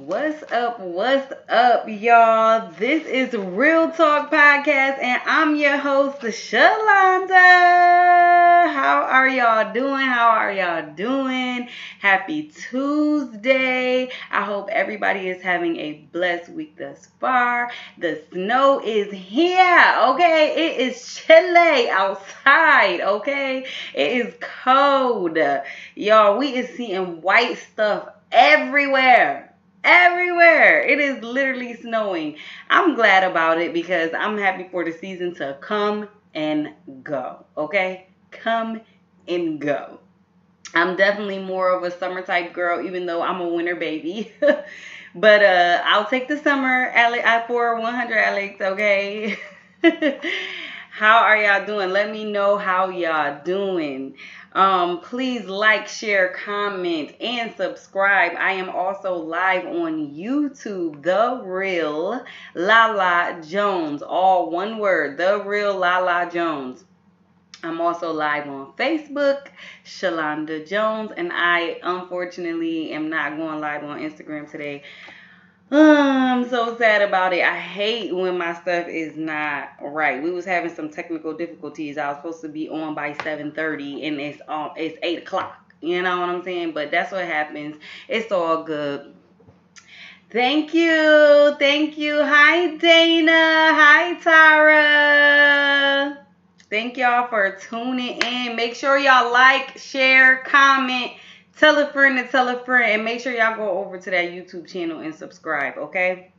What's up, y'all? This is Real Talk Podcast, and I'm your host, Shalonda. How are y'all doing? Happy Tuesday. I hope everybody is having a blessed week thus far. The snow is here, okay? It is chilly outside, okay? It is cold. Y'all, we is seeing white stuff everywhere. It is literally snowing. I'm glad about it because I'm happy for the season to come and go. Okay? Come and go. I'm definitely more of a summer type girl, even though I'm a winter baby. But I'll take the summer for 100 Alex, okay? How are y'all doing? Let me know how y'all doing. Please like, share, comment, and subscribe. I am also live on YouTube, The Real Lala Jones. All one word, The Real Lala Jones. I'm also live on Facebook, Shalonda Jones, and I unfortunately am not going live on Instagram today. I'm so sad about it. I hate when my stuff is not right. We was having some technical difficulties. I was supposed to be on by 7:30 and it's 8 o'clock. You know what I'm saying? But that's what happens. It's all good. Thank you. Hi, Dana. Hi, Tara. Thank y'all for tuning in. Make sure y'all like, share, comment. Tell a friend to tell a friend, and make sure y'all go over to that YouTube channel and subscribe, okay?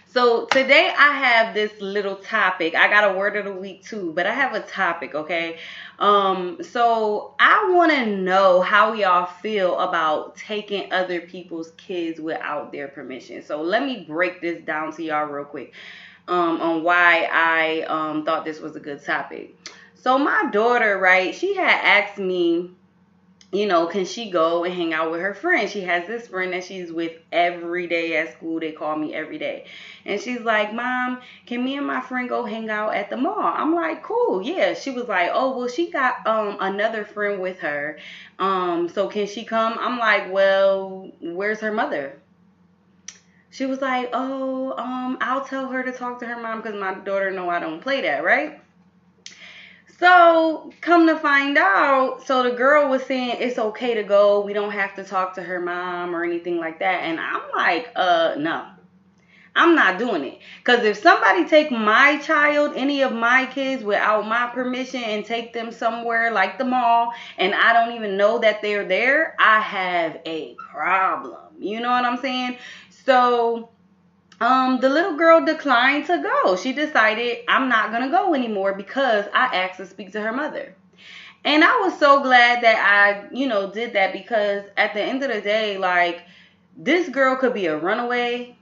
So today I have this little topic. I got a word of the week too, but I have a topic, okay? So I want to know how y'all feel about taking other people's kids without their permission. So let me break this down to y'all real quick on why I thought this was a good topic. So my daughter, right, she had asked me, you know, can she go and hang out with her friend? She has this friend that she's with every day at school. They call me every day. And she's like, Mom, can me and my friend go hang out at the mall? I'm like, cool, yeah. She was like, oh, well, she got another friend with her. So can she come? I'm like, well, where's her mother? She was like, oh, I'll tell her to talk to her mom because my daughter know I don't play that, right? So, come to find out, so the girl was saying it's okay to go. We don't have to talk to her mom or anything like that. And I'm like, no. I'm not doing it. Because if somebody take my child, any of my kids, without my permission and take them somewhere like the mall, and I don't even know that they're there, I have a problem. You know what I'm saying? So the little girl declined to go. She decided I'm not going to go anymore because I asked to speak to her mother. And I was so glad that I, did that because at the end of the day, like, this girl could be a runaway.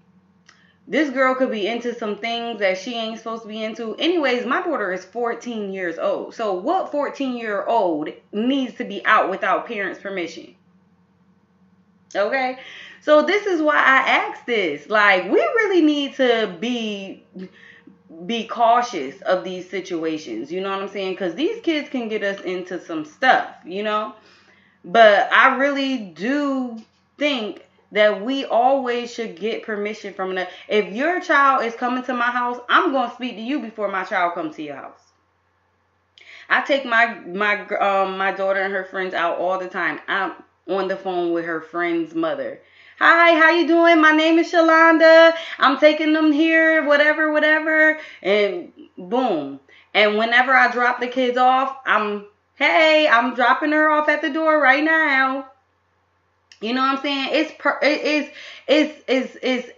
This girl could be into some things that she ain't supposed to be into. Anyways, my daughter is 14 years old. So what 14-year-old needs to be out without parents' permission? Okay? So this is why I asked this. Like, we really need to be cautious of these situations. You know what I'm saying? Because these kids can get us into some stuff, But I really do think that we always should get permission from another. If your child is coming to my house, I'm going to speak to you before my child comes to your house. I take my daughter and her friends out all the time. I'm on the phone with her friend's mother. Hi, how you doing? My name is Shalonda. I'm taking them here, whatever. And boom. And whenever I drop the kids off, I'm dropping her off at the door right now. You know what I'm saying? It's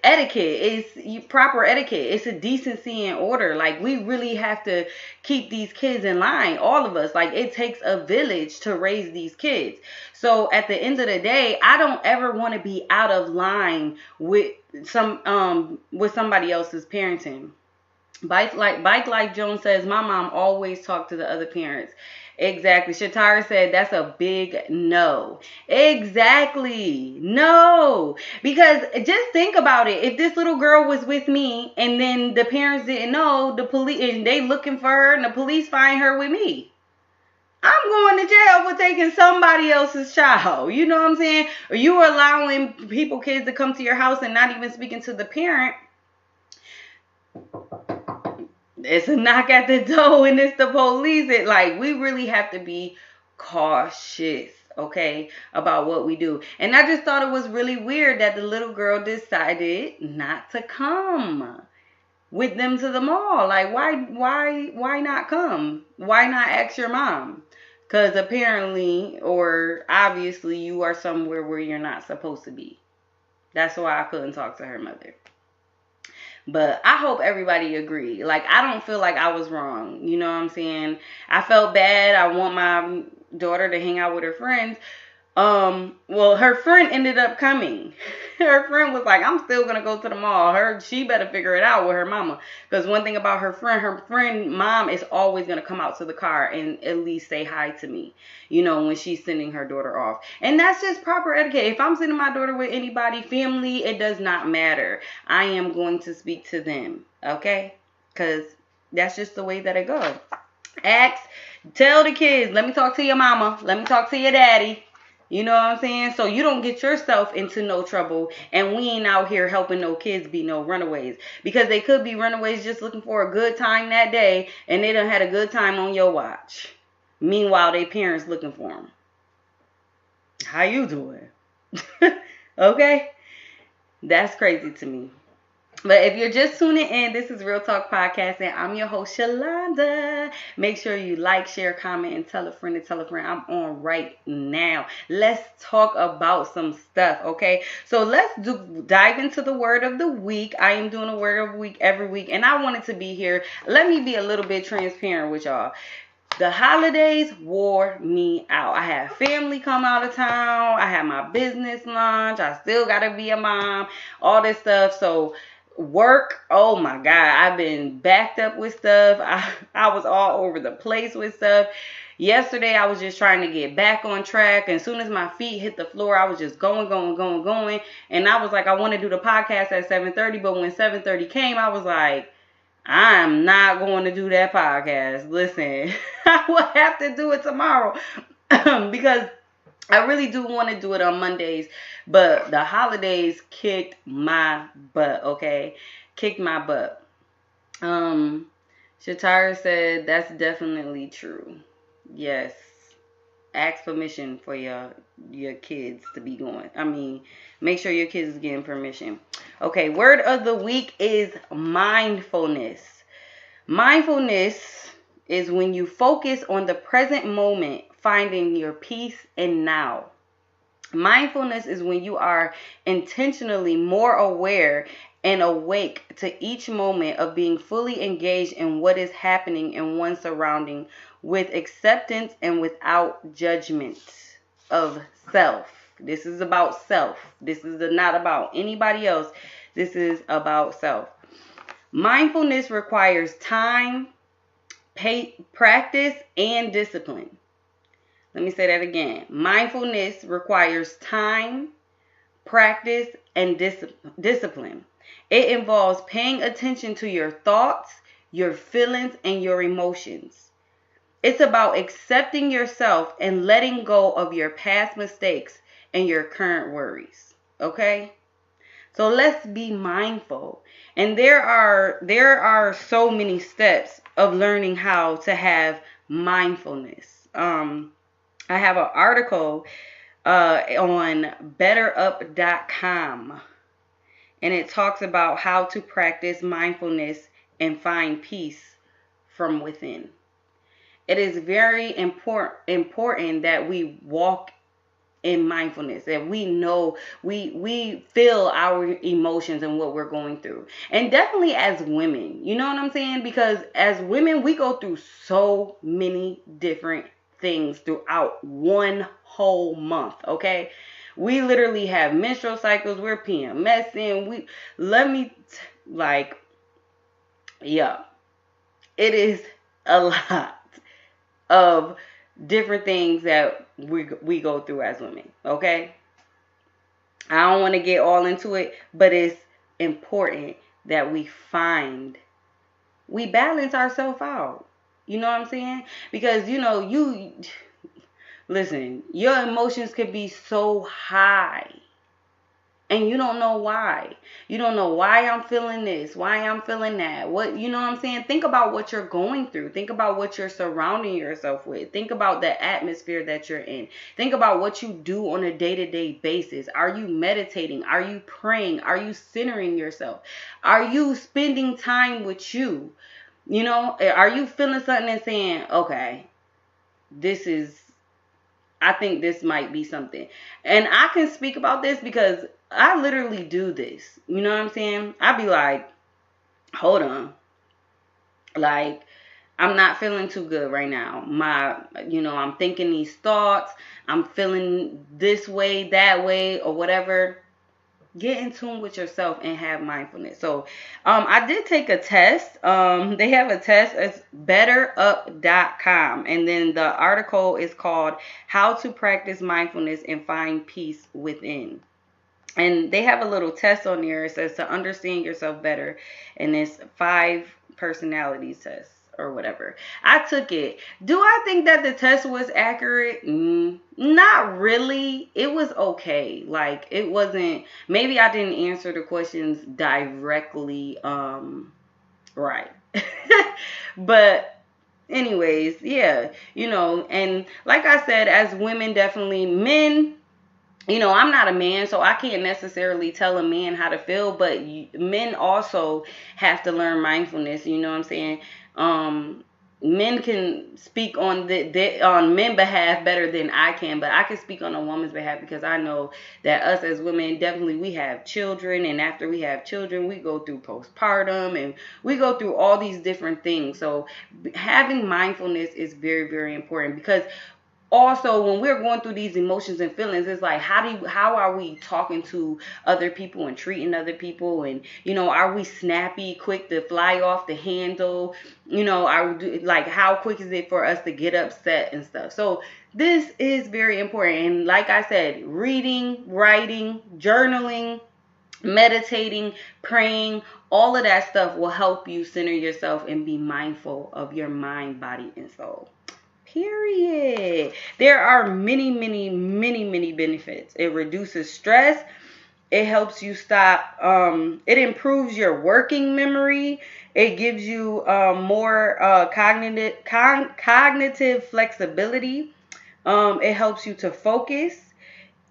etiquette. It's proper etiquette. It's a decency and order. Like, we really have to keep these kids in line. All of us. Like, it takes a village to raise these kids. So at the end of the day, I don't ever want to be out of line with somebody else's parenting. Bike Life Jones says, my mom always talked to the other parents. Exactly. Shatara said that's a big no. Exactly. No. Because just think about it. If this little girl was with me and then the parents didn't know, the police, and they looking for her and the police find her with me, I'm going to jail for taking somebody else's child. You know what I'm saying? Or you are allowing kids to come to your house and not even speaking to the parent. It's a knock at the door and it's the police. We really have to be cautious, okay, about what we do. And I just thought it was really weird that the little girl decided not to come with them to the mall. Why not come? Why not ask your mom? Because apparently or obviously you are somewhere where you're not supposed to be. That's why I couldn't talk to her mother. But I hope everybody agreed. I don't feel like I was wrong. You know what I'm saying? I felt bad. I want my daughter to hang out with her friends. Well, her friend ended up coming. Her friend was like, I'm still going to go to the mall. She better figure it out with her mama. Because one thing about her friend mom is always going to come out to the car and at least say hi to me, when she's sending her daughter off. And that's just proper etiquette. If I'm sending my daughter with anybody, family, it does not matter. I am going to speak to them. Okay? Because that's just the way that it goes. Tell the kids, let me talk to your mama. Let me talk to your daddy. You know what I'm saying? So you don't get yourself into no trouble, and we ain't out here helping no kids be no runaways. Because they could be runaways just looking for a good time that day, and they done had a good time on your watch. Meanwhile, they parents looking for them. How you doing? Okay? That's crazy to me. But if you're just tuning in, this is Real Talk Podcast, and I'm your host, Shalonda. Make sure you like, share, comment, and tell a friend to tell a friend. I'm on right now. Let's talk about some stuff, okay? So let's dive into the word of the week. I am doing a word of the week every week, and I wanted to be here. Let me be a little bit transparent with y'all. The holidays wore me out. I had family come out of town. I had my business lunch. I still got to be a mom. All this stuff. So work, oh my God, I've been backed up with stuff. I was all over the place with stuff. Yesterday, I was just trying to get back on track. And as soon as my feet hit the floor, I was just going. And I was like, I want to do the podcast at 7:30. But when 7:30 came, I was like, I'm not going to do that podcast. Listen, I will have to do it tomorrow because I really do want to do it on Mondays, but the holidays kicked my butt, okay? Kicked my butt. Shatara said that's definitely true. Yes. Ask permission for your kids to be going. Make sure your kids is getting permission. Okay, word of the week is mindfulness. Mindfulness is when you focus on the present moment, finding your peace and now. Mindfulness is when you are intentionally more aware and awake to each moment of being fully engaged in what is happening in one's surrounding with acceptance and without judgment of self. This is about self. This is not about anybody else. This is about self. Mindfulness requires time, practice, and discipline. Let me say that again. Mindfulness requires time, practice, and discipline. It involves paying attention to your thoughts, your feelings, and your emotions. It's about accepting yourself and letting go of your past mistakes and your current worries. Okay? So let's be mindful. And there are so many steps of learning how to have mindfulness. I have an article on betterup.com, and it talks about how to practice mindfulness and find peace from within. It is very important that we walk in mindfulness, that we know we feel our emotions and what we're going through. And definitely as women, you know what I'm saying? Because as women, we go through so many different things throughout one whole month, okay? We literally have menstrual cycles, we're PMSing, it is a lot of different things that we go through as women, okay? I don't want to get all into it, but it's important that we balance ourselves out. You know what I'm saying? Because, listen, your emotions could be so high and you don't know why. You don't know why I'm feeling this, why I'm feeling that. What, you know what I'm saying? Think about what you're going through. Think about what you're surrounding yourself with. Think about the atmosphere that you're in. Think about what you do on a day-to-day basis. Are you meditating? Are you praying? Are you centering yourself? Are you spending time with you? Are you feeling something and saying, okay, this is, I think this might be something. And I can speak about this because I literally do this. You know what I'm saying? I be like, hold on. Like, I'm not feeling too good right now. I'm thinking these thoughts. I'm feeling this way, that way, or whatever. Get in tune with yourself and have mindfulness. So I did take a test. They have a test. It's betterup.com, and then the article is called How to Practice Mindfulness and Find Peace Within. And they have a little test on there. It says to understand yourself better, and it's 5 personality tests or whatever. I took it. Do I think that the test was accurate? Not really. It was okay. Like, it wasn't, maybe I didn't answer the questions directly right. But anyways, yeah, and like I said, as women, definitely men, I'm not a man, so I can't necessarily tell a man how to feel, but men also have to learn mindfulness. You know what I'm saying? Men can speak on on men's behalf better than I can, but I can speak on a woman's behalf because I know that us as women, definitely we have children, and after we have children, we go through postpartum, and we go through all these different things. So having mindfulness is very, very important, because also when we're going through these emotions and feelings, it's like, how are we talking to other people and treating other people, and are we snappy, quick to fly off the handle, like, how quick is it for us to get upset and stuff. So this is very important. And like I said, reading, writing, journaling, meditating, praying, all of that stuff will help you center yourself and be mindful of your mind, body, and soul. Period. There are many, many, many, many benefits. It reduces stress. It helps you stop. It improves your working memory. It gives you more cognitive flexibility. It helps you to focus.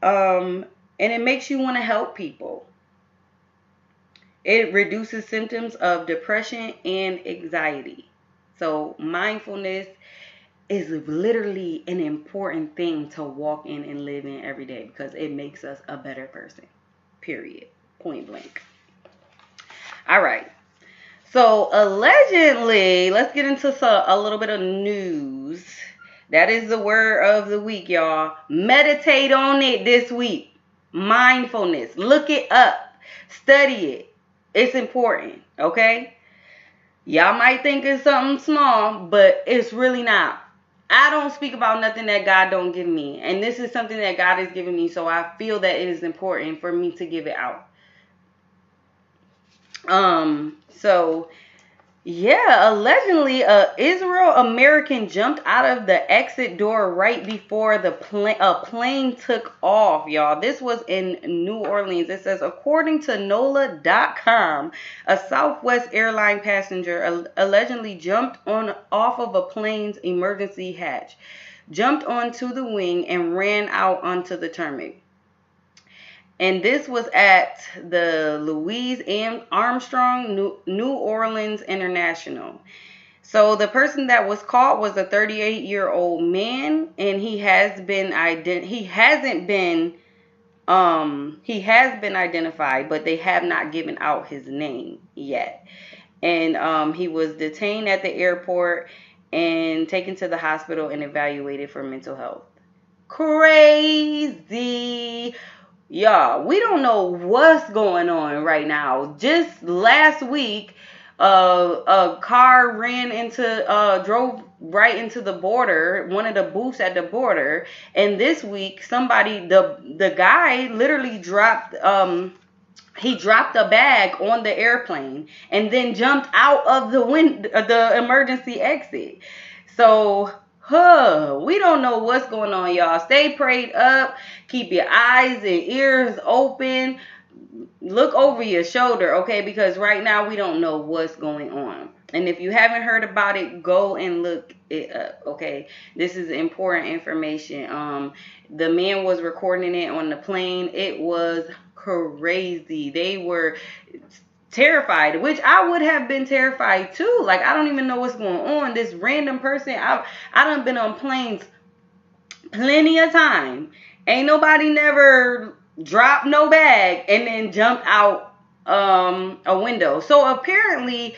And it makes you want to help people. It reduces symptoms of depression and anxiety. So mindfulness is literally an important thing to walk in and live in every day, because it makes us a better person. Period. Point blank. All right. So allegedly, let's get into a little bit of news. That is the word of the week, y'all. Meditate on it this week. Mindfulness. Look it up. Study it. It's important. Okay? Y'all might think it's something small, but it's really not. I don't speak about nothing that God don't give me. And this is something that God has given me. So I feel that it is important for me to give it out. So yeah, allegedly Israel American jumped out of the exit door right before the plane took off, y'all. This was in New Orleans. It says, according to NOLA.com, a Southwest airline passenger allegedly jumped off of a plane's emergency hatch, jumped onto the wing, and ran out onto the tarmac. And this was at the Louis Armstrong New Orleans International. So the person that was caught was a 38-year-old man, and he has been identified, but they have not given out his name yet. And he was detained at the airport and taken to the hospital and evaluated for mental health. Crazy. Y'all, we don't know what's going on right now. Just last week, a car drove right into the border, one of the booths at the border. And this week, the guy literally dropped he dropped a bag on the airplane and then jumped out of the emergency exit. So, we don't know what's going on, y'all. Stay prayed up. Keep your eyes and ears open. Look over your shoulder, okay? Because right now we don't know what's going on. And if you haven't heard about it, go and look it up, okay? This is important information. The man was recording it on the plane. It was crazy. They were terrified, which I would have been terrified too. Like, I don't even know what's going on. This random person, I done been on planes plenty of time. Ain't nobody never dropped no bag and then jumped out a window. So apparently,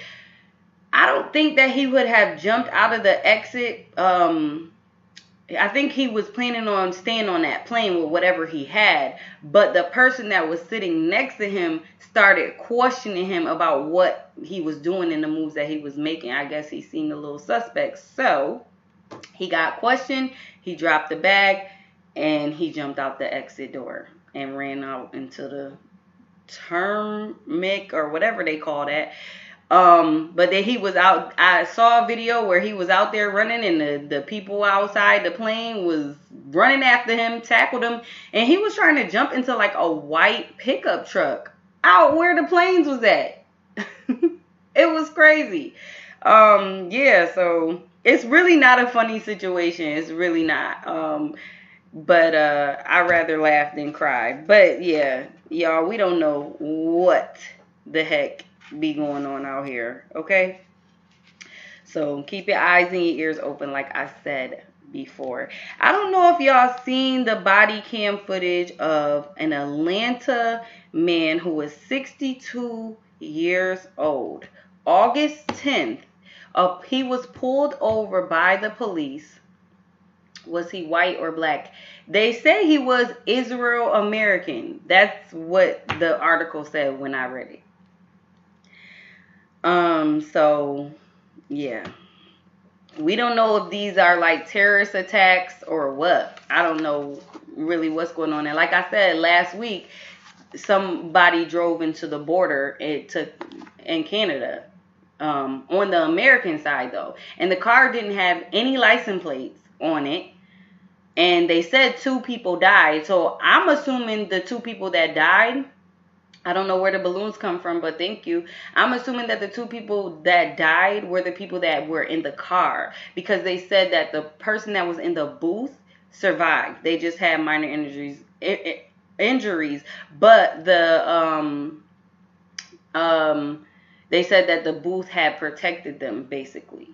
I don't think that he would have jumped out of the exit. I think he was planning on staying on that plane with whatever he had. But the person that was sitting next to him started questioning him about what he was doing and the moves that he was making. I guess he seen the little suspect. So he got questioned. He dropped the bag and he jumped out the exit door and ran out into the tarmac or whatever they call that. But then he was out. I saw a video where he was out there running and the people outside the plane was running after him, tackled him, and he was trying to jump into like a white pickup truck out where the planes was at. It was crazy. Yeah, so it's really not a funny situation. It's really not. But I'd rather laugh than cry. But yeah, y'all, we don't know what the heck be going on out here, okay? So keep your eyes and your ears open, like I said before. I don't know if y'all seen the body cam footage of an Atlanta man who was 62 years old. August 10th, he was pulled over by the police. Was he white or black? They say he was Israel American. That's what the article said when I read it. So, yeah. We don't know if these are like terrorist attacks or what. I don't know really what's going on. And like I said last week, somebody drove into the border in Canada. On the American side though. And the car didn't have any license plates on it. And they said 2 people died. So I'm assuming the 2 people that died, I don't know where the balloons come from, but thank you. I'm assuming that the 2 people that died were the people that were in the car. Because they said that the person that was in the booth survived. They just had minor injuries. But they said that the booth had protected them, basically.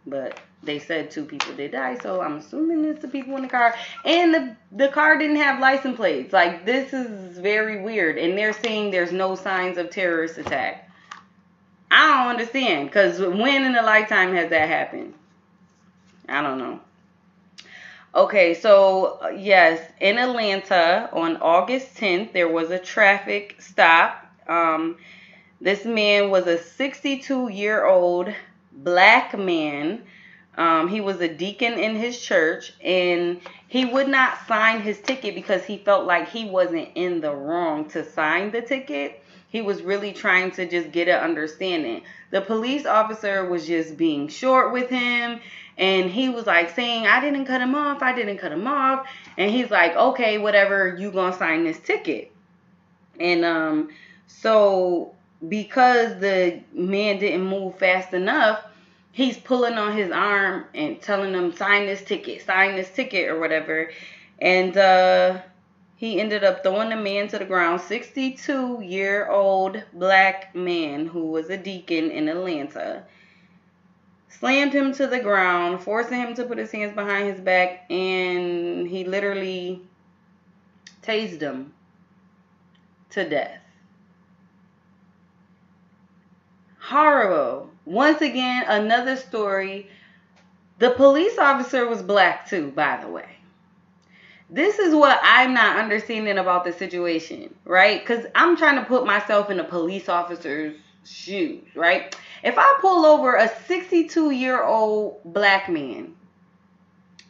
But they said 2 people did die, so I'm assuming it's the people in the car. And the car didn't have license plates. Like, this is very weird. And they're saying there's no signs of terrorist attack. I don't understand. Because when in a lifetime has that happened? I don't know. Okay, so, yes, in Atlanta on August 10th, there was a traffic stop. This man was a 62-year-old black man. He was a deacon in his church, and he would not sign his ticket because he felt like he wasn't in the wrong to sign the ticket. He was really trying to just get an understanding. The police officer was just being short with him, and he was like saying, I didn't cut him off. And he's like, okay, whatever, you gonna sign this ticket. And so because the man didn't move fast enough, he's pulling on his arm and telling him, sign this ticket or whatever. And he ended up throwing the man to the ground. 62-year-old black man who was a deacon in Atlanta. Slammed him to the ground, forcing him to put his hands behind his back. And he literally tased him to death. Horrible. Once again, another story. The police officer was black too, by the way. This is what I'm not understanding about the situation, right? Because I'm trying to put myself in a police officer's shoes, right? If I pull over a 62-year-old black man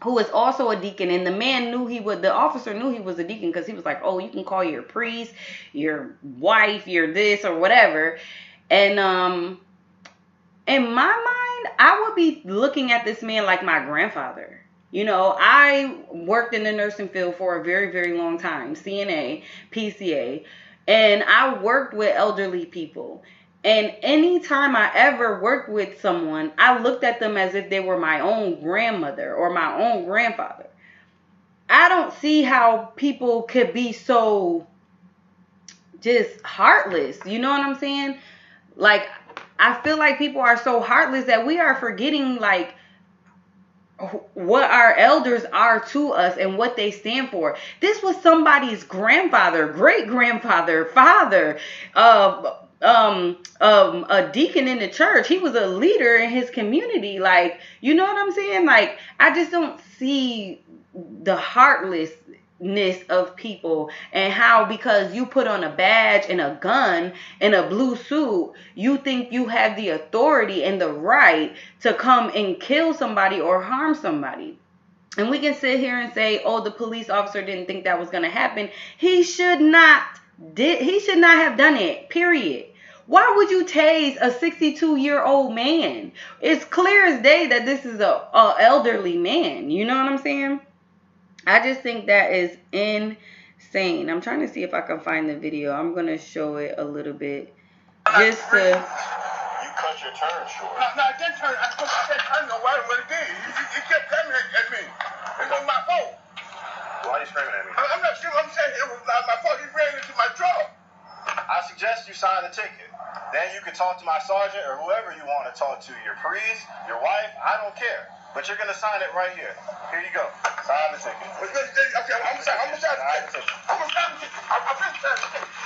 who was also a deacon, and the man knew the officer knew he was a deacon because he was like, oh, you can call your priest, your wife, your this or whatever. And in my mind, I would be looking at this man like my grandfather. You know, I worked in the nursing field for a very, very long time, CNA, PCA, and I worked with elderly people. And anytime I ever worked with someone, I looked at them as if they were my own grandmother or my own grandfather. I don't see how people could be so just heartless. You know what I'm saying? Like, I feel like people are so heartless that we are forgetting, like, what our elders are to us and what they stand for. This was somebody's grandfather, great grandfather, father, a deacon in the church. He was a leader in his community. Like, you know what I'm saying? Like, I just don't see the heartlessness of people, and how because you put on a badge and a gun and a blue suit, you think you have the authority and the right to come and kill somebody or harm somebody. And we can sit here and say, oh, the police officer didn't think that was going to happen. He should not have done it, period. Why would you tase a 62-year-old man? It's clear as day that this is a elderly man. You know what I'm saying? I just think that is insane. I'm trying to see if I can find the video. I'm going to show it a little bit. Just to... You cut your turn short. No, I didn't turn. I didn't know what it did. You kept coming at me. It was my fault. Why are you screaming at me? I'm not screaming. I'm saying it was my fault. You ran into my truck. I suggest you sign the ticket. Then you can talk to my sergeant or whoever you want to talk to. Your priest, your wife, I don't care. But you're going to sign it right here. Here you go. Sign the ticket. Okay, I'm going to sign the ticket. I'm going to sign the ticket.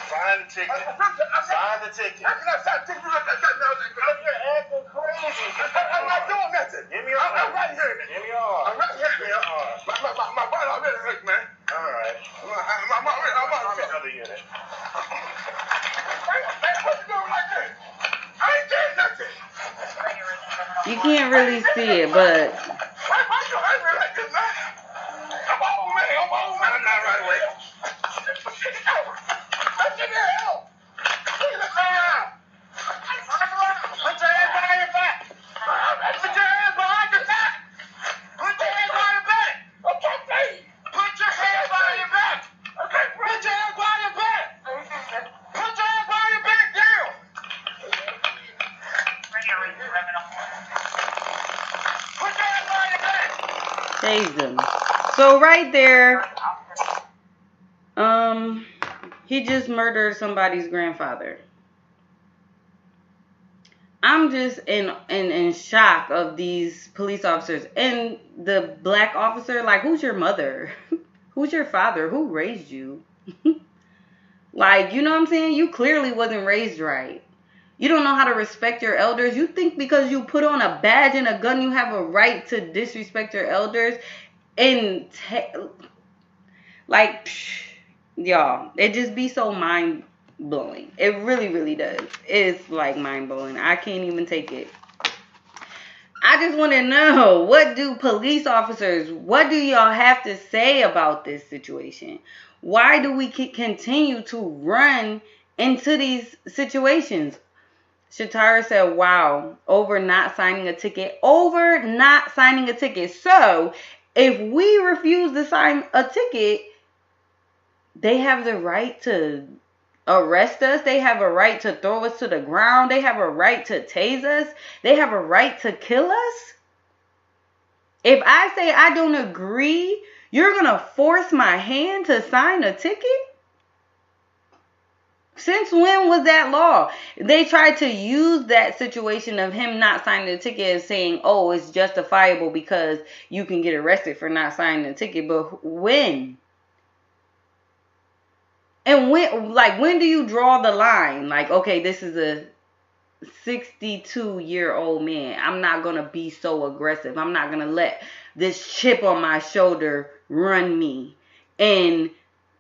Sign the ticket. Sign the ticket. How can I sign the ticket? Because you're acting crazy. I'm not doing nothing. Give me your arm. I'm right here. Give me your arm. I'm right here. Give me your arm. My body already hurt, man. All right. I'm already another unit. What you doing like this? I ain't doing nothing. You can't really see it, but... Tase them. So right there, he just murdered somebody's grandfather. I'm just in shock of these police officers. And the black officer, like, who's your mother? Who's your father? Who raised you? Like, you know what I'm saying? You clearly wasn't raised right. You don't know how to respect your elders. You think because you put on a badge and a gun, you have a right to disrespect your elders. And, like, y'all, it just be so mind-blowing. It really, really does. It's, like, mind-blowing. I can't even take it. I just want to know, what do police officers, what do y'all have to say about this situation? Why do we continue to run into these situations? Shatara said, wow, over not signing a ticket. Over not signing a ticket. So, if we refuse to sign a ticket, they have the right to arrest us. They have a right to throw us to the ground. They have a right to tase us. They have a right to kill us. If I say I don't agree, you're going to force my hand to sign a ticket? Since when was that law? They tried to use that situation of him not signing the ticket as saying, oh, it's justifiable because you can get arrested for not signing the ticket. But when? And when do you draw the line? Like, okay, this is a 62-year-old man. I'm not going to be so aggressive. I'm not going to let this chip on my shoulder run me and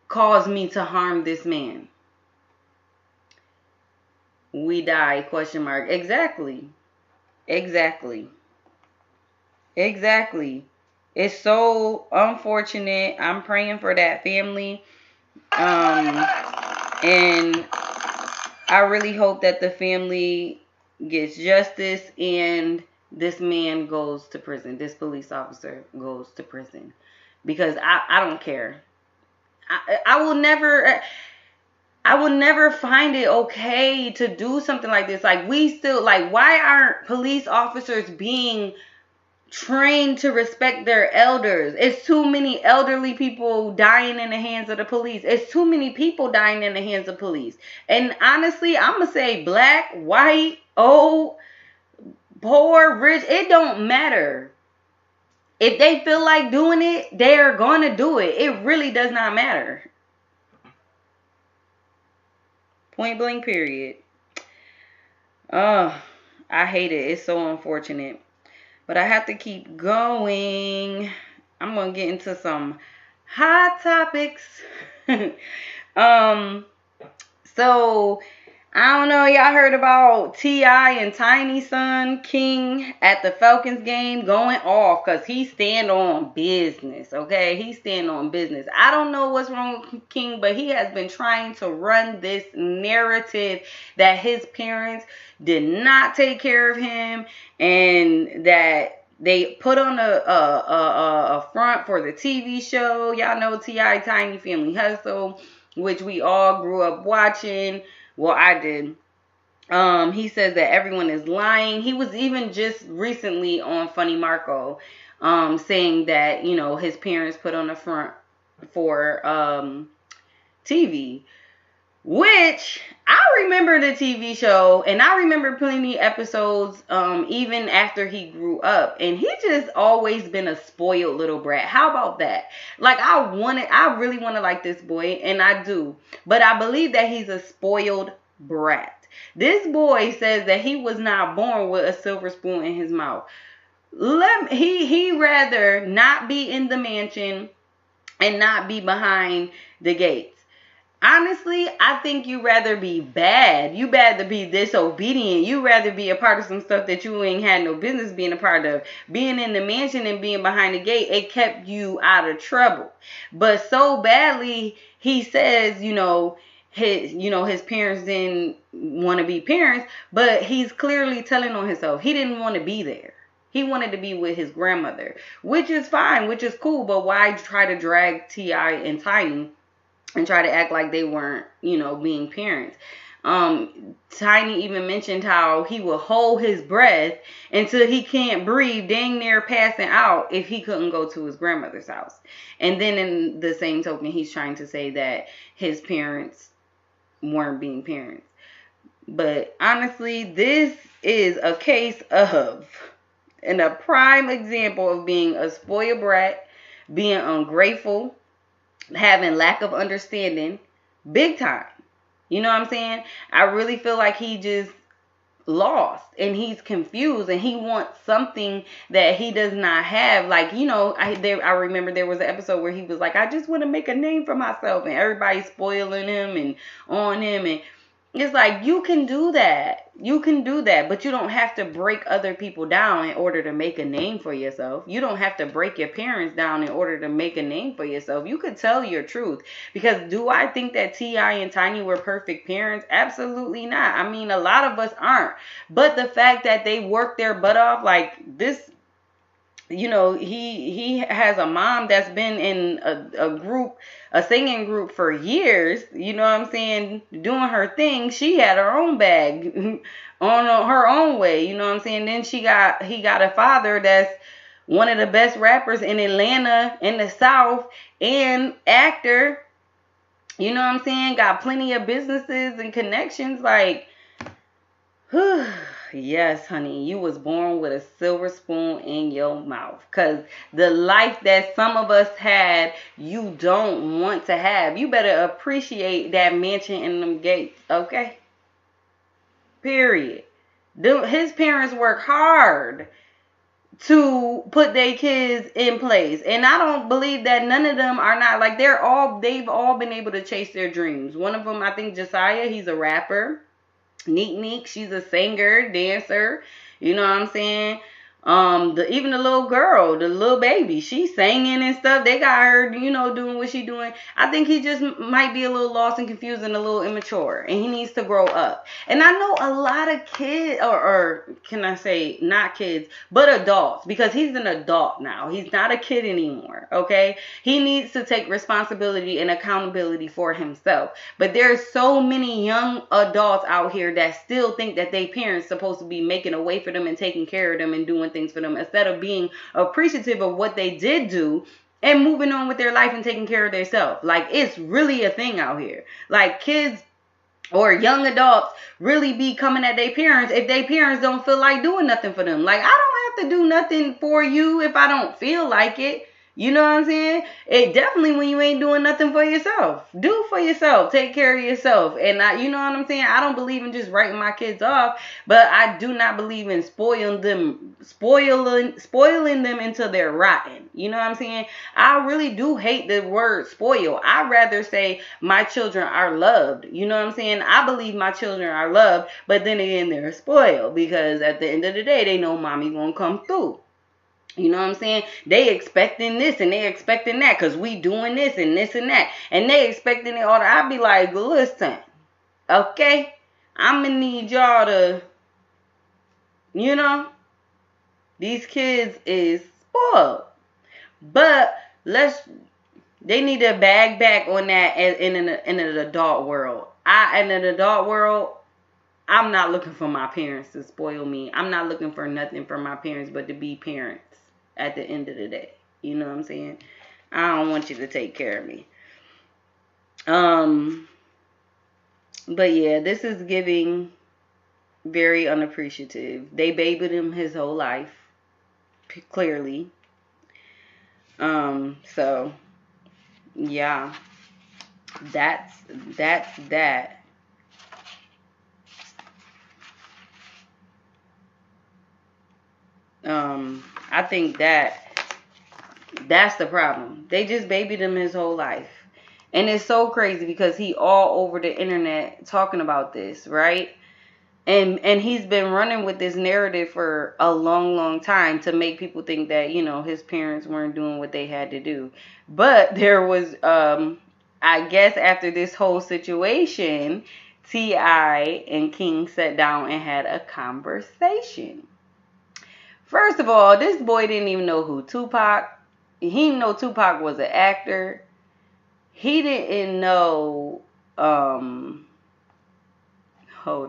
cause me to harm this man. We die, question mark. Exactly. It's so unfortunate. I'm praying for that family. And I really hope that the family gets justice and this man goes to prison. This police officer goes to prison. Because I don't care. I will never find it okay to do something like this. Like, we still, like, why aren't police officers being trained to respect their elders? It's too many elderly people dying in the hands of the police. It's too many people dying in the hands of police. And honestly, I'm going to say black, white, old, poor, rich, it don't matter. If they feel like doing it, they're going to do it. It really does not matter. Point blank, period. I hate it. It's so unfortunate. But I have to keep going. I'm going to get into some hot topics. So, I don't know, y'all heard about T.I. and Tiny Son King at the Falcons game going off because he stand on business, okay? He stand on business. I don't know what's wrong with King, but he has been trying to run this narrative that his parents did not take care of him and that they put on a front for the TV show. Y'all know T.I. Tiny Family Hustle, which we all grew up watching. Well, I did. He says that everyone is lying. He was even just recently on Funny Marco, saying that, you know, his parents put on the front for TV, which I remember the TV show, and I remember plenty episodes, even after he grew up, and he just always been a spoiled little brat. How about that? Like, I really want to like this boy, and I do, but I believe that he's a spoiled brat. This boy says that he was not born with a silver spoon in his mouth. He rather not be in the mansion and not be behind the gates. Honestly, I think you rather be bad. You rather be disobedient. You rather be a part of some stuff that you ain't had no business being a part of. Being in the mansion and being behind the gate, it kept you out of trouble. But so badly, he says, his parents didn't want to be parents, but he's clearly telling on himself. He didn't want to be there. He wanted to be with his grandmother, which is fine, which is cool. But why try to drag T.I. and Tiny and try to act like they weren't, being parents? Tiny even mentioned how he would hold his breath until he can't breathe, dang near passing out, if he couldn't go to his grandmother's house. And then in the same token, he's trying to say that his parents weren't being parents. But honestly, this is a case of, and a prime example of being a spoiled brat, being ungrateful, having lack of understanding, big time. You know what I'm saying? I really feel like he just lost and he's confused and he wants something that he does not have. Like, I remember there was an episode where he was like, I just want to make a name for myself, and everybody's spoiling him and on him, and it's like, you can do that. You can do that, but you don't have to break other people down in order to make a name for yourself. You don't have to break your parents down in order to make a name for yourself. You could tell your truth. Because do I think that T.I. and Tiny were perfect parents? Absolutely not. I mean, a lot of us aren't. But the fact that they worked their butt off, like this, he has a mom that's been in a singing group for years, you know what I'm saying, doing her thing. She had her own bag on her own way, you know what I'm saying. Then he got a father that's one of the best rappers in Atlanta, in the South, and actor, you know what I'm saying, got plenty of businesses and connections. Like, whew. Yes, honey, you was born with a silver spoon in your mouth. Because the life that some of us had, you don't want to have. You better appreciate that mansion and them gates, okay? Period. His parents work hard to put their kids in place. And I don't believe that none of them are not. Like, they've all been able to chase their dreams. One of them, I think, Josiah, he's a rapper. Neek, she's a singer, dancer, you know what I'm saying? Even the little girl, the little baby, she's singing and stuff. They got her, doing what she doing. I think he just might be a little lost and confused and a little immature, and he needs to grow up. And I know a lot of kids, or can I say not kids, but adults, because he's an adult now. He's not a kid anymore, okay? He needs to take responsibility and accountability for himself. But there's so many young adults out here that still think that their parents supposed to be making a way for them and taking care of them and doing things for them, instead of being appreciative of what they did do and moving on with their life and taking care of themselves. Like, it's really a thing out here. Like, kids or young adults really be coming at their parents if their parents don't feel like doing nothing for them. Like, I don't have to do nothing for you if I don't feel like it. You know what I'm saying? It definitely when you ain't doing nothing for yourself. Do for yourself. Take care of yourself. And you know what I'm saying? I don't believe in just writing my kids off, but I do not believe in spoiling them until they're rotten. You know what I'm saying? I really do hate the word spoil. I'd rather say my children are loved. You know what I'm saying? I believe my children are loved, but then again, they're spoiled because at the end of the day, they know mommy gonna come through. You know what I'm saying? They expecting this and they expecting that because we doing this and that. And they expecting it all. I'll be like, listen, okay? I'm going to need y'all to, these kids is spoiled. But they need to bag back on that in an adult world. In an adult world, I'm not looking for my parents to spoil me. I'm not looking for nothing from my parents but to be parents. At the end of the day, you know what I'm saying? I don't want you to take care of me. But yeah, this is giving very unappreciative. They babied him his whole life, clearly. So yeah, that's that. I think that's the problem. They just babied him his whole life. And it's so crazy because he all over the internet talking about this, right? And he's been running with this narrative for a long, long time to make people think that, his parents weren't doing what they had to do. But there was, I guess after this whole situation, T.I. and King sat down and had a conversation. First of all, this boy didn't even know who Tupac. He didn't know Tupac was an actor. He didn't know. Hold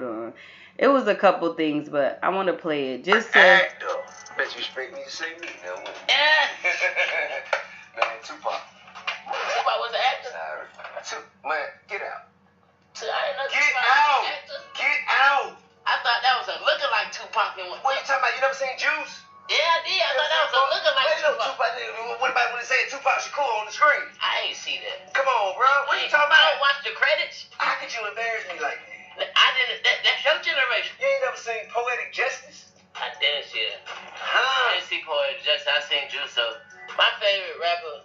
on. It was a couple things, but I want to play it just to. Actor. Bet you expect me to say me now. Man, Tupac. Tupac was an actor. Man, get out. Get out. I thought that was a looking like Tupac. What are you talking about? You never seen Juice? Yeah, I did. I thought that was a looking like Tupac. What about when they say Tupac Shakur on the screen? I ain't see that. Come on, bro. What you talking about? I don't watch the credits. How could you embarrass me like that? I didn't. That's your generation. You ain't never seen Poetic Justice? I didn't see it. I didn't see Poetic Justice. I seen Juice. So my favorite rapper,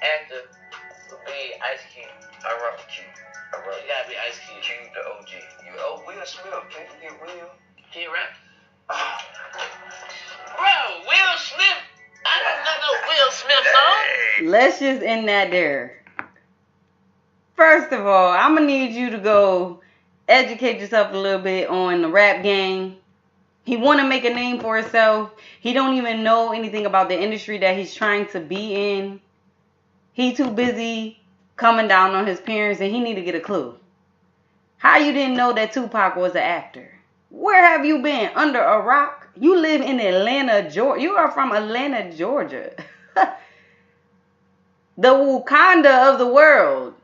actor, would be Ice Cube. I rock with Cube. You gotta be Ice Cube. Cube the OG. Will Smith. Can't forget Will. He a rapper. Bro, Will Smith. I don't know no Will Smith song. Let's just end that there. First of all, I'm going to need you to go educate yourself a little bit on the rap game. He want to make a name for himself. He don't even know anything about the industry that he's trying to be in. He too busy coming down on his parents, and he need to get a clue. How you didn't know that Tupac was an actor? Where have you been? Under a rock? You live in Atlanta, Georgia. You are from Atlanta, Georgia. The Wakanda of the world.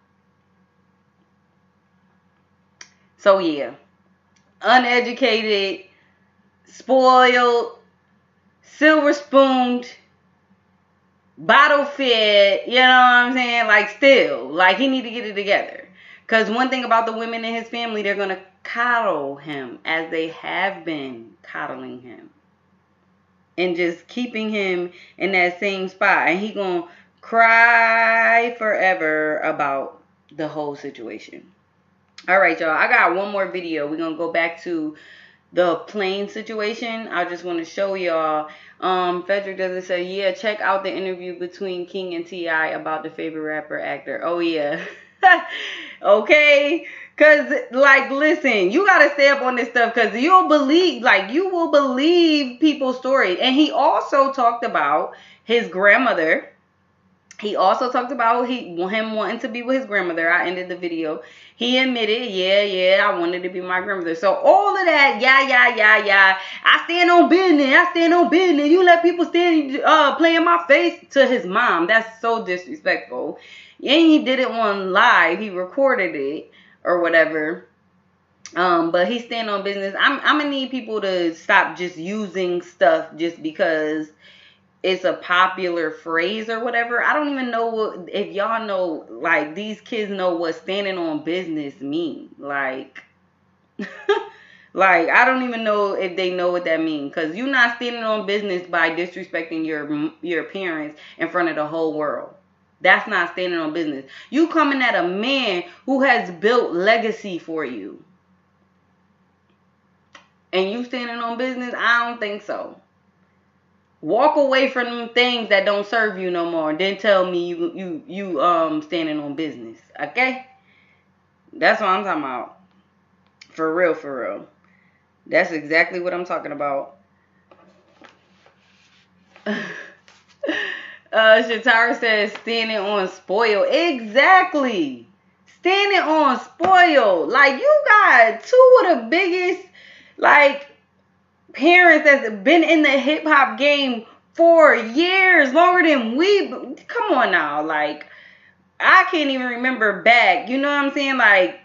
So yeah, uneducated, spoiled, silver spooned, bottle fed, you know what I'm saying? Like still, like he need to get it together. Because one thing about the women in his family, they're going to coddle him as they have been coddling him. And just keeping him in that same spot. And he going to cry forever about the whole situation. All right, y'all. I got one more video. We're going to go back to the plane situation. I just want to show y'all. Frederick doesn't say, yeah, check out the interview between King and T.I. about the favorite rapper actor. Oh, yeah. Okay. Because, like, listen, you got to stay up on this stuff because you will believe people's stories. And he also talked about his grandmother. He also talked about him wanting to be with his grandmother. I ended the video. He admitted, yeah, I wanted to be my grandmother. So all of that, yeah. I stand on business. You let people stand play in my face to his mom. That's so disrespectful. And he did it on live. He recorded it or whatever. But he stand on business. I'm gonna need people to stop just using stuff just because it's a popular phrase or whatever. I don't even know if y'all know, like, these kids know what standing on business mean. Like, like, I don't even know if they know what that means. Because you're not standing on business by disrespecting your parents in front of the whole world. That's not standing on business. You coming at a man who has built legacy for you. And you standing on business? I don't think so. Walk away from them things that don't serve you no more. Then tell me you standing on business. Okay? That's what I'm talking about. For real. That's exactly what I'm talking about. Shatara says standing on spoil. Exactly. Standing on spoil. Like, you got two of the biggest, like, parents that's been in the hip hop game for years, longer than we. Come on now, like, I can't even remember back. You know what I'm saying? Like,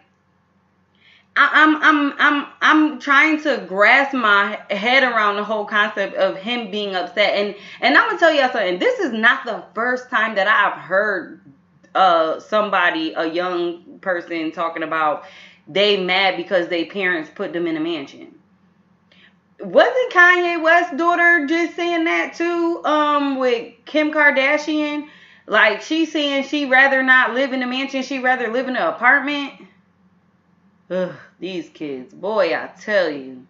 I'm trying to grasp my head around the whole concept of him being upset. And I'm gonna tell y'all something. This is not the first time that I've heard somebody, a young person, talking about they mad because their parents put them in a mansion. Wasn't Kanye West's daughter just saying that too? With Kim Kardashian, like, she's saying she rather not live in a mansion, she rather live in an apartment. Ugh, these kids, boy, I tell you,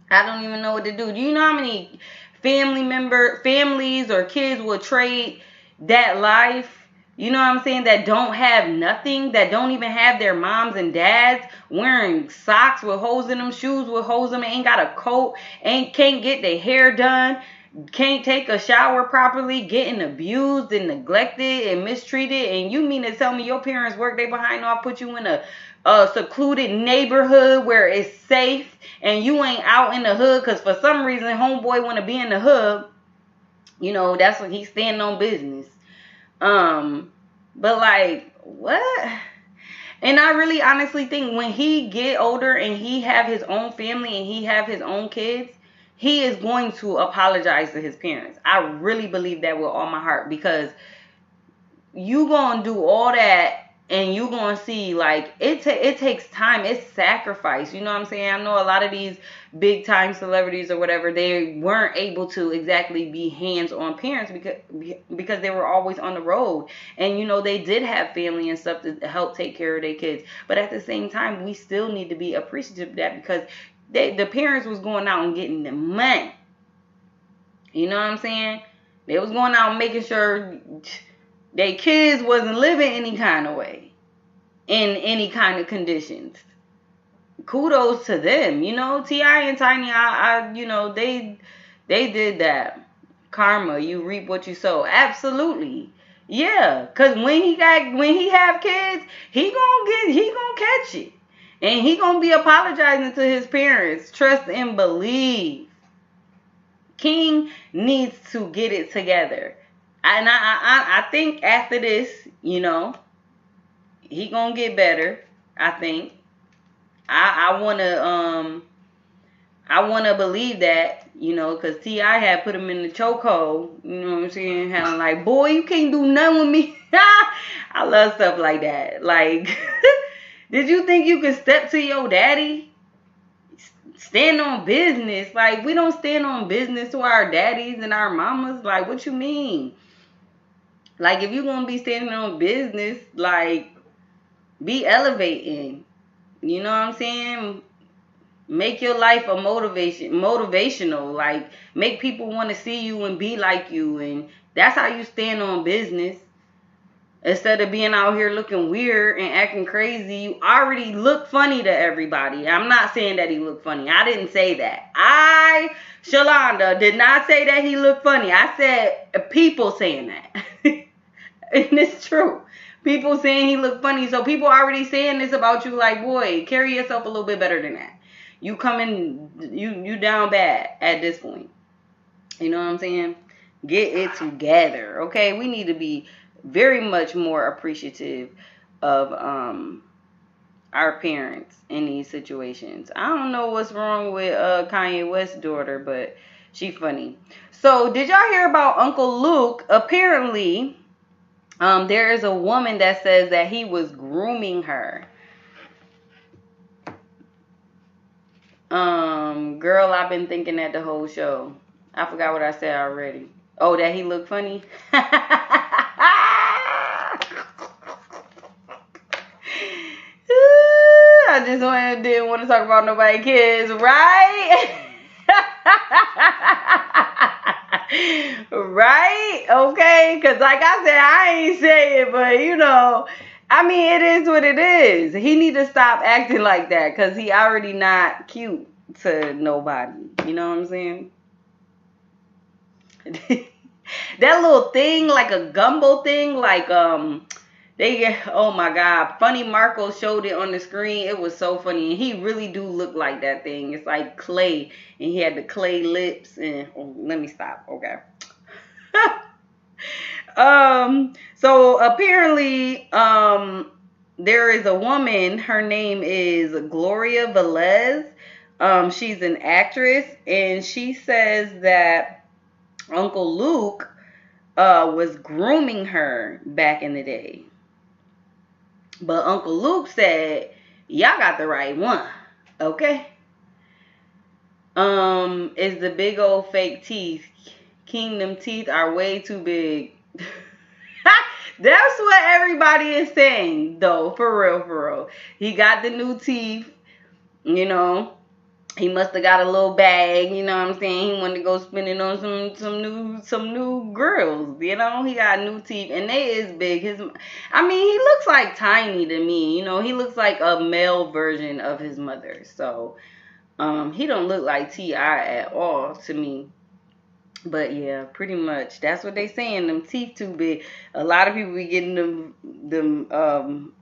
I don't even know what to do. Do you know how many families or kids will trade that life? You know what I'm saying? That don't have nothing, that don't even have their moms and dads, wearing socks with holes in them, shoes with holes in them, ain't got a coat, can't get their hair done, can't take a shower properly, getting abused and neglected and mistreated. And you mean to tell me your parents work they behind off, put you in a secluded neighborhood where it's safe and you ain't out in the hood because for some reason homeboy want to be in the hood? You know, that's what he's standing on business. But like, what? And I really honestly think when he get older and he have his own family and he have his own kids, he is going to apologize to his parents. I really believe that with all my heart, because you gonna do all that and you gonna see, like, it takes time. It's sacrifice. You know what I'm saying? I know a lot of these big time celebrities or whatever, they weren't able to exactly be hands-on parents because they were always on the road. And, you know, they did have family and stuff to help take care of their kids. But at the same time, we still need to be appreciative of that, because the parents was going out and getting the money. You know what I'm saying? They was going out and making sure their kids wasn't living any kind of way, in any kind of conditions. Kudos to them. You know, T.I. and Tiny, you know, they did that. Karma, you reap what you sow. Absolutely. Yeah, cause when he have kids, he gonna catch it. And he gonna be apologizing to his parents. Trust and believe. King needs to get it together. And I think after this, you know, he gonna get better. I think. I wanna believe that, you know, cause T.I. had put him in the chokehold. You know what I'm saying? Having like, boy, you can't do nothing with me. I love stuff like that. Like, did you think you could step to your daddy? Stand on business. Like, we don't stand on business to our daddies and our mamas. Like, what you mean? Like, if you're going to be standing on business, like, be elevating. You know what I'm saying? Make your life a motivational. Like, make people want to see you and be like you. And that's how you stand on business. Instead of being out here looking weird and acting crazy, you already look funny to everybody. I'm not saying that he looked funny. I didn't say that. Shalonda, did not say that he looked funny. I said people saying that. And it's true. People saying he looked funny. So people already saying this about you, like, boy, carry yourself a little bit better than that. You coming, you down bad at this point. You know what I'm saying? Get it together, okay? We need to be very much more appreciative of our parents in these situations. I don't know what's wrong with Kanye West's daughter, but she funny. So did y'all hear about Uncle Luke? Apparently, there is a woman that says that he was grooming her. Girl, I've been thinking that the whole show. I forgot what I said already. Oh, that he looked funny? I just didn't want to talk about nobody's kids, right? Right? Okay? Because like I said, I ain't say it, but you know, I mean, it is what it is. He need to stop acting like that because he already not cute to nobody. You know what I'm saying? That little thing, like a gumbo thing, like oh my God, Funny Marco showed it on the screen. It was so funny, and he really do look like that thing. It's like clay, and he had the clay lips. And let me stop. Okay. So apparently, there is a woman. Her name is Gloria Velez. She's an actress, and she says that Uncle Luke was grooming her back in the day. But Uncle Luke said, y'all got the right one. Okay? It's the big old fake teeth. Kingdom teeth are way too big. That's what everybody is saying, though. For real, for real. He got the new teeth. You know. He must have got a little bag, you know what I'm saying? He wanted to go spend it on some new girls, you know? He got new teeth, and they is big. He looks like Tiny to me, you know? He looks like a male version of his mother. So, he don't look like T.I. at all to me. But yeah, pretty much. That's what they saying. Them teeth too big. A lot of people be getting them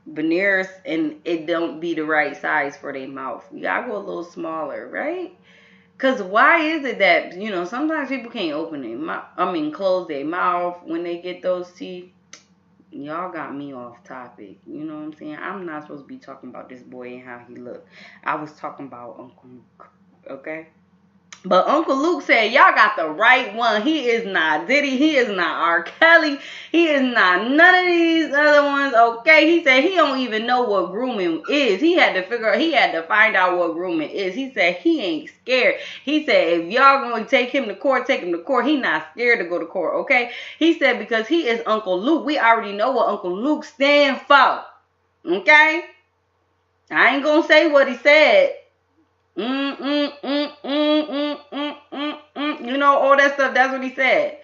veneers, and it don't be the right size for their mouth. You gotta go a little smaller, right? Cause why is it that, you know, sometimes people can't open their mouth, close their mouth when they get those teeth. Y'all got me off topic. You know what I'm saying? I'm not supposed to be talking about this boy and how he looked. I was talking about Uncle Luke. Okay? But Uncle Luke said, y'all got the right one. He is not Diddy. He is not R. Kelly. He is not none of these other ones. Okay. He said he don't even know what grooming is. He had to find out what grooming is. He said he ain't scared. He said if y'all going to take him to court, take him to court. He not scared to go to court. Okay. He said because he is Uncle Luke. We already know what Uncle Luke stand for. Okay. I ain't going to say what he said. You know, all that stuff. That's what he said.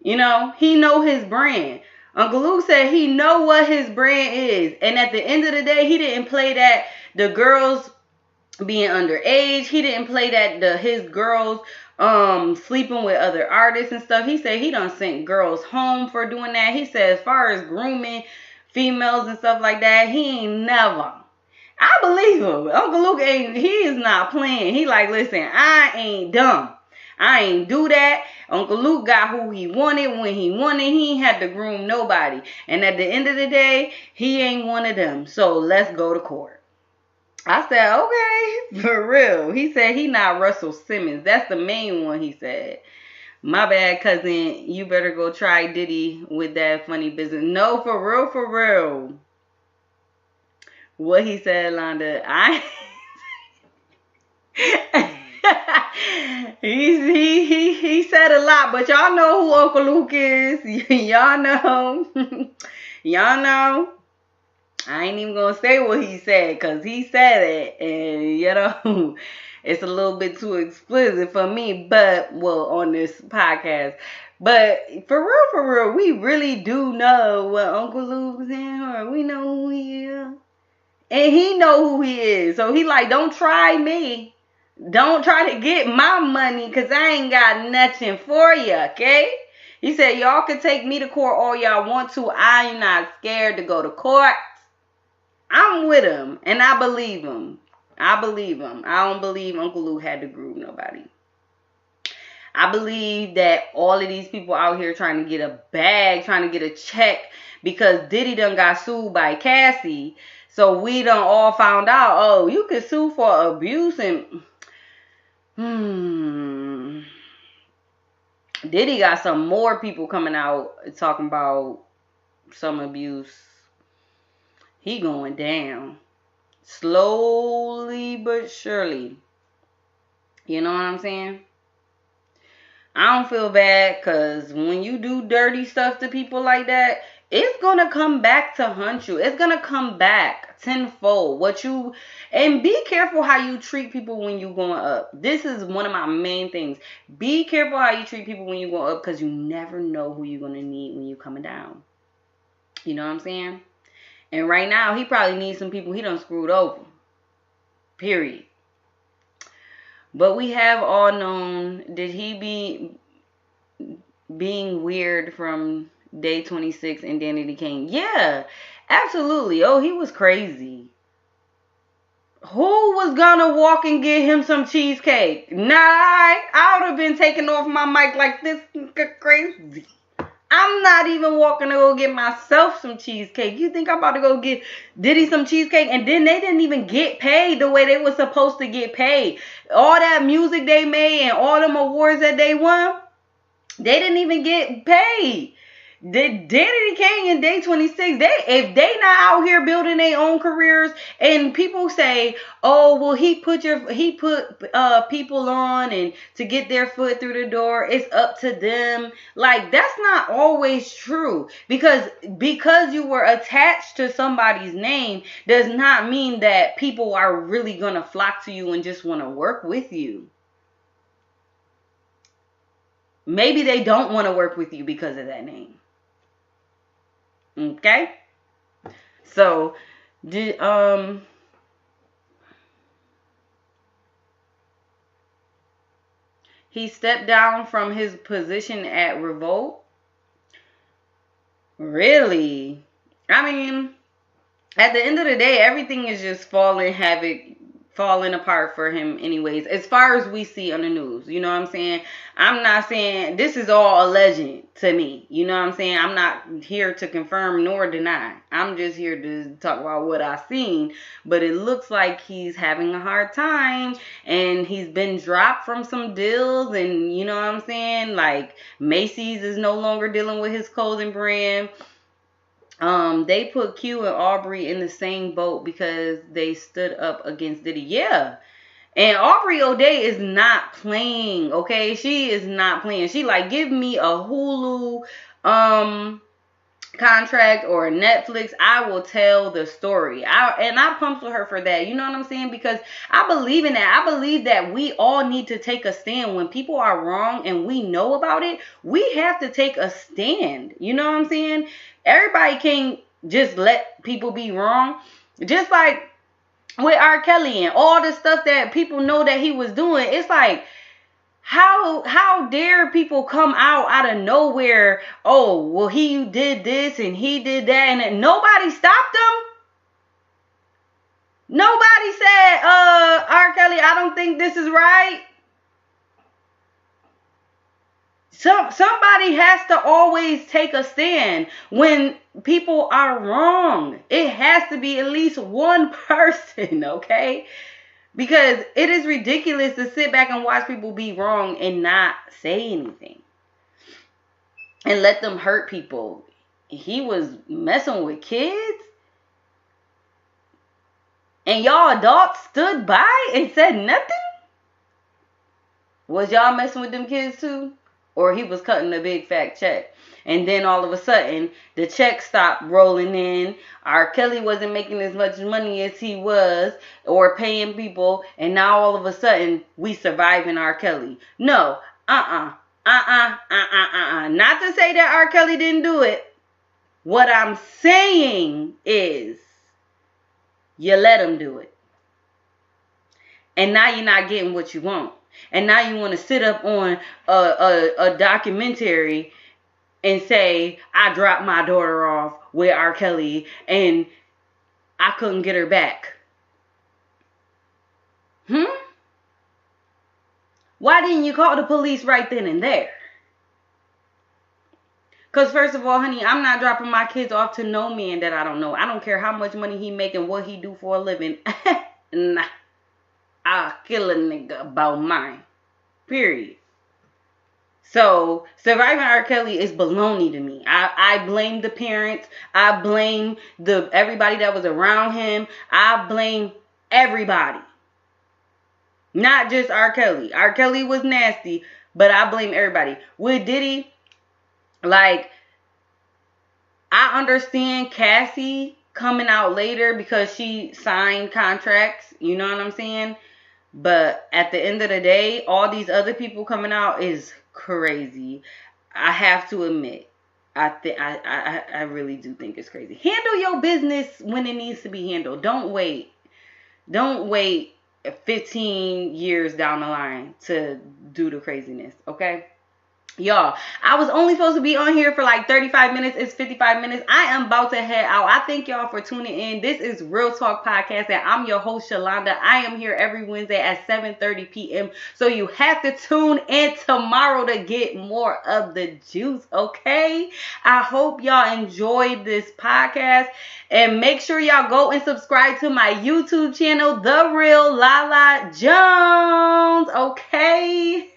You know, he know his brand. Uncle Luke said he know what his brand is. And at the end of the day, he didn't play that the girls being underage. He didn't play that his girls sleeping with other artists and stuff. He said he done sent girls home for doing that. He said as far as grooming females and stuff like that, he ain't never. I believe him. Uncle Luke he is not playing. He like, listen, I ain't dumb. I ain't do that. Uncle Luke got who he wanted when he wanted. He ain't had to groom nobody. And at the end of the day, he ain't one of them. So let's go to court. I said, okay, for real. He said he not Russell Simmons. That's the main one, he said. My bad, cousin. You better go try Diddy with that funny business. No, for real, for real. What he said, Londa, he said a lot, but y'all know who Uncle Luke is. Y'all know. Y'all know. I ain't even gonna say what he said, because he said it, and you know, it's a little bit too explicit for me, but, well, on this podcast. But for real, we really do know what Uncle Luke's in, or we know who he is. And he know who he is. So he like, don't try me. Don't try to get my money, because I ain't got nothing for you, okay? He said, y'all can take me to court all y'all want to. I ain't not scared to go to court. I'm with him, and I believe him. I believe him. I don't believe Uncle Luke had to groove nobody. I believe that all of these people out here trying to get a bag, trying to get a check, because Diddy done got sued by Cassie. So we done all found out, oh, you can sue for abuse, and Diddy got some more people coming out talking about some abuse. He going down. Slowly but surely. You know what I'm saying? I don't feel bad, because when you do dirty stuff to people like that, it's going to come back to hunt you. It's going to come back tenfold. And be careful how you treat people when you're going up. This is one of my main things. Be careful how you treat people when you're going up, because you never know who you're going to need when you're coming down. You know what I'm saying? And right now, he probably needs some people he done screwed over. Period. But we have all known, did he be being weird from day 26 in Danity Kane? Yeah, absolutely. Oh, he was crazy. Who was gonna walk and get him some cheesecake? Nah, I would have been taking off my mic like this crazy. I'm not even walking to go get myself some cheesecake. You think I'm about to go get Diddy some cheesecake? And then they didn't even get paid the way they were supposed to get paid. All that music they made and all them awards that they won, they didn't even get paid. Danity Kane and Day 26, if they not out here building their own careers, and people say, oh, well, he put people on and to get their foot through the door, it's up to them. Like, that's not always true, because you were attached to somebody's name does not mean that people are really gonna flock to you and just want to work with you. Maybe they don't want to work with you because of that name. Okay? So, he stepped down from his position at Revolt? Really? I mean, at the end of the day, everything is just falling apart for him anyways, as far as we see on the news. You know what I'm saying? I'm not saying, this is all alleged to me. You know what I'm saying? I'm not here to confirm nor deny. I'm just here to talk about what I've seen. But it looks like he's having a hard time, and he's been dropped from some deals, and you know what I'm saying? Like, Macy's is no longer dealing with his clothing brand. They put Q and Aubrey in the same boat because they stood up against Diddy. Yeah. And Aubrey O'Day is not playing, okay? She is not playing. She like, give me a Hulu contract or a Netflix. I will tell the story. I pumped with her for that. You know what I'm saying? Because I believe in that. I believe that we all need to take a stand. When people are wrong and we know about it, we have to take a stand. You know what I'm saying? Everybody can't just let people be wrong. Just like with R. Kelly and all the stuff that people know that he was doing. It's like, how dare people come out of nowhere? Oh, well, he did this and he did that, and nobody stopped him. Nobody said, R. Kelly, I don't think this is right. Somebody has to always take a stand when people are wrong. It has to be at least one person, okay? Because it is ridiculous to sit back and watch people be wrong and not say anything. And let them hurt people. He was messing with kids. And y'all adults stood by and said nothing? Was y'all messing with them kids too? or he was cutting a big fat check. And then all of a sudden, the check stopped rolling in. R. Kelly wasn't making as much money as he was, or paying people. And now all of a sudden, we surviving R. Kelly. No, not to say that R. Kelly didn't do it. What I'm saying is, you let him do it. And now you're not getting what you want. And now you want to sit up on a documentary and say, I dropped my daughter off with R. Kelly and I couldn't get her back. Why didn't you call the police right then and there? Because first of all, honey, I'm not dropping my kids off to no man that I don't know. I don't care how much money he make and what he do for a living. Nah. I'll kill a nigga about mine. Period. So, surviving R. Kelly is baloney to me. I blame the parents. I blame everybody that was around him. I blame everybody. Not just R. Kelly. R. Kelly was nasty, but I blame everybody. With Diddy, like, I understand Cassie coming out later because she signed contracts. You know what I'm saying? But at the end of the day, all these other people coming out is crazy. I have to admit, I really do think it's crazy. Handle your business when it needs to be handled. Don't wait 15 years down the line to do the craziness, okay? Y'all, I was only supposed to be on here for like 35 minutes. It's 55 minutes. I am about to head out. I thank y'all for tuning in. This is Real Talk Podcast, and I'm your host, Shalonda. I am here every Wednesday at 7:30 p.m. So you have to tune in tomorrow to get more of the juice, okay? I hope y'all enjoyed this podcast. And make sure y'all go and subscribe to my YouTube channel, The Real Lala Jones, okay?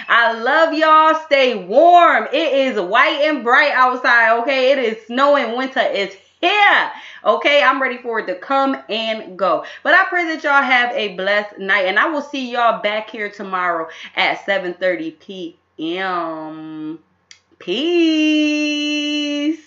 I love y'all. Stay warm. It is white and bright outside, okay? It is snowing. Winter is here, okay? I'm ready for it to come and go. But I pray that y'all have a blessed night, and I will see y'all back here tomorrow at 7:30 p.m. Peace.